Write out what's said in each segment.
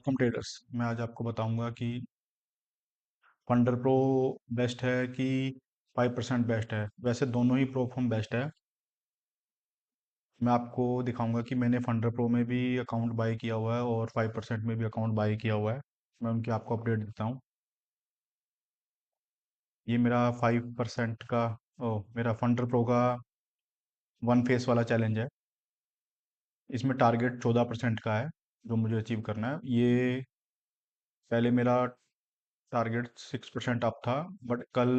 Welcome traders. मैं आज आपको बताऊंगा कि फंडर प्रो बेस्ट है कि 5% बेस्ट है। वैसे दोनों ही प्रो फॉर्म बेस्ट है। मैं आपको दिखाऊंगा कि मैंने फंडर प्रो में भी अकाउंट बाई किया हुआ है और 5% में भी अकाउंट बाई किया हुआ है। मैं उनकी आपको अपडेट देता हूँ। ये मेरा 5% का मेरा फंडर प्रो का वन फेस वाला चैलेंज है। इसमें टारगेट 14% का है जो मुझे अचीव करना है। ये पहले मेरा टारगेट 6% अप था, बट कल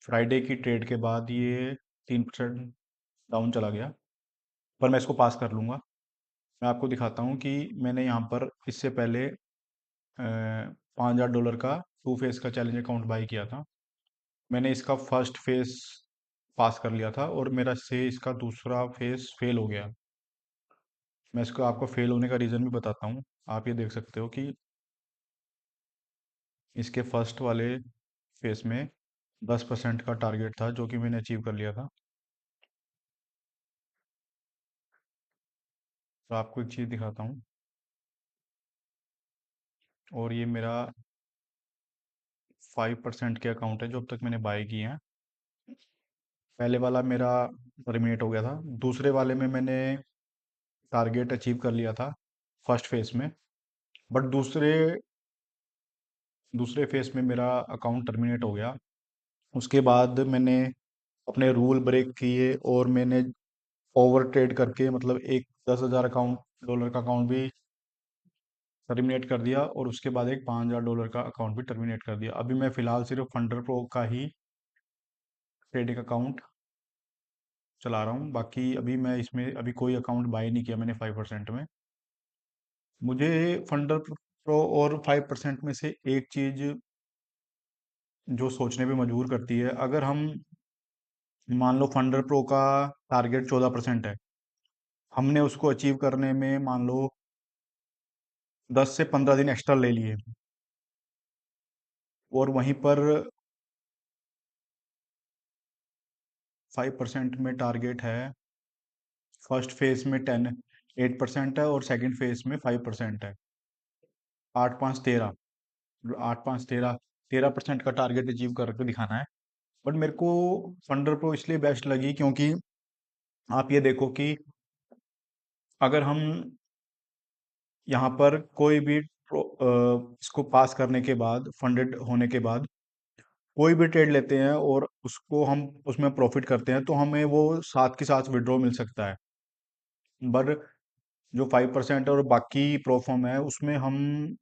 फ्राइडे की ट्रेड के बाद ये 3% डाउन चला गया, पर मैं इसको पास कर लूँगा। मैं आपको दिखाता हूँ कि मैंने यहाँ पर इससे पहले $5000 का टू फेस का चैलेंज अकाउंट बाई किया था। मैंने इसका फर्स्ट फेस पास कर लिया था और मेरा से इसका दूसरा फेस फेल हो गया। मैं इसको आपको फेल होने का रीज़न भी बताता हूँ। आप ये देख सकते हो कि इसके फर्स्ट वाले फेस में 10% का टारगेट था जो कि मैंने अचीव कर लिया था। तो आपको एक चीज़ दिखाता हूँ, और ये मेरा 5% के अकाउंट है जो अब तक मैंने बाय किए हैं। पहले वाला मेरा टर्मिनेट हो गया था, दूसरे वाले में मैंने टारगेट अचीव कर लिया था फर्स्ट फेस में, बट दूसरे दूसरे फेस में मेरा अकाउंट टर्मिनेट हो गया। उसके बाद मैंने अपने रूल ब्रेक किए और मैंने ओवर ट्रेड करके मतलब एक 10,000 अकाउंट डॉलर का अकाउंट भी टर्मिनेट कर दिया और उसके बाद एक $5000 का अकाउंट भी टर्मिनेट कर दिया। अभी मैं फ़िलहाल सिर्फ फंडर प्रो का ही ट्रेडिंग अकाउंट चला रहा हूँ। बाकी अभी मैं इसमें अभी कोई अकाउंट बाय नहीं किया मैंने 5% में। मुझे फंडर प्रो और 5% में से एक चीज़ जो सोचने पे मजबूर करती है, अगर हम मान लो फंडर प्रो का टारगेट 14% है, हमने उसको अचीव करने में मान लो 10 से 15 दिन एक्स्ट्रा ले लिए, और वहीं पर 5% में टारगेट है, फर्स्ट फेज में 8% है और सेकंड फेज में 5% है। 8 5 13, 8 5 13, 13% का टारगेट अचीव करके दिखाना है। बट मेरे को फंडर प्रो इसलिए बेस्ट लगी क्योंकि आप ये देखो कि अगर हम यहाँ पर कोई भी इसको पास करने के बाद, फंडेड होने के बाद कोई भी ट्रेड लेते हैं और उसको हम उसमें प्रॉफिट करते हैं, तो हमें वो साथ के साथ विड्रॉ मिल सकता है। बट जो 5% और बाकी प्रोफॉर्म है उसमें हम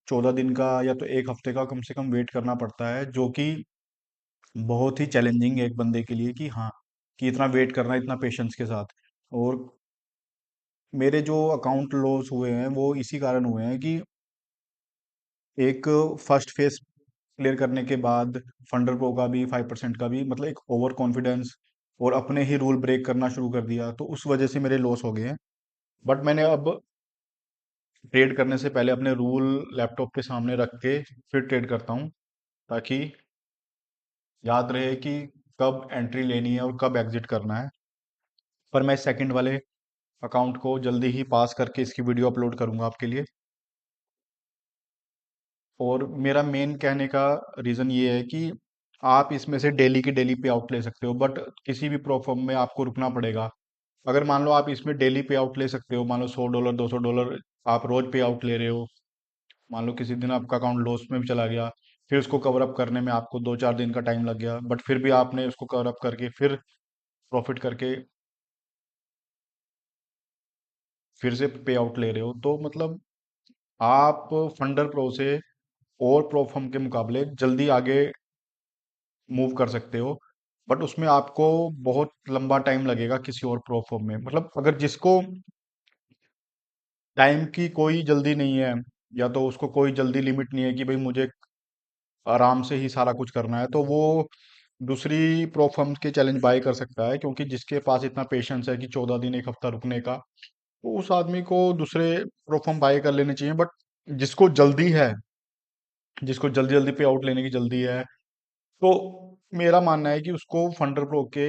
14 दिन का या तो एक हफ्ते का कम से कम वेट करना पड़ता है, जो कि बहुत ही चैलेंजिंग है एक बंदे के लिए कि हाँ, कि इतना वेट करना इतना पेशेंस के साथ। और मेरे जो अकाउंट लॉस हुए हैं वो इसी कारण हुए हैं कि एक फर्स्ट फेस क्लियर करने के बाद फंडर प्रो का भी 5% का भी मतलब एक ओवर कॉन्फिडेंस और अपने ही रूल ब्रेक करना शुरू कर दिया, तो उस वजह से मेरे लॉस हो गए हैं। बट मैंने अब ट्रेड करने से पहले अपने रूल लैपटॉप के सामने रख के फिर ट्रेड करता हूँ, ताकि याद रहे कि कब एंट्री लेनी है और कब एग्जिट करना है। पर मैं सेकंड वाले अकाउंट को जल्दी ही पास करके इसकी वीडियो अपलोड करूंगा आपके लिए। और मेरा मेन कहने का रीज़न ये है कि आप इसमें से डेली की डेली पे आउट ले सकते हो, बट किसी भी प्रोफर्म में आपको रुकना पड़ेगा। अगर मान लो आप इसमें डेली पे आउट ले सकते हो, मान लो $100 $200 आप रोज पे आउट ले रहे हो, मान लो किसी दिन आपका अकाउंट लॉस में भी चला गया, फिर उसको कवर अप करने में आपको 2 4 दिन का टाइम लग गया, बट फिर भी आपने उसको कवर अप करके फिर प्रॉफिट करके फिर से पे आउट ले रहे हो, तो मतलब आप फंडर प्रो से और प्रो फर्म के मुकाबले जल्दी आगे मूव कर सकते हो। बट उसमें आपको बहुत लंबा टाइम लगेगा किसी और प्रो फर्म में। मतलब अगर जिसको टाइम की कोई जल्दी नहीं है, या तो उसको कोई जल्दी लिमिट नहीं है कि भाई मुझे आराम से ही सारा कुछ करना है, तो वो दूसरी प्रो फर्म के चैलेंज बाय कर सकता है, क्योंकि जिसके पास इतना पेशेंस है कि 14 दिन एक हफ्ता रुकने का, तो उस आदमी को दूसरे प्रो फर्म बाय कर लेने चाहिए। बट जिसको जल्दी है, जिसको जल्दी जल्दी पे आउट लेने की जल्दी है, तो मेरा मानना है कि उसको फंडर प्रो के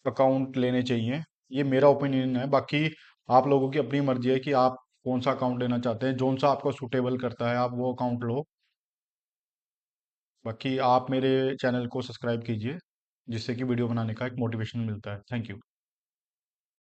अकाउंट लेने चाहिए। ये मेरा ओपिनियन है, बाकी आप लोगों की अपनी मर्जी है कि आप कौन सा अकाउंट लेना चाहते हैं, जोन सा आपको सूटेबल करता है आप वो अकाउंट लो। बाकी आप मेरे चैनल को सब्सक्राइब कीजिए, जिससे कि वीडियो बनाने का एक मोटिवेशन मिलता है। Thank you.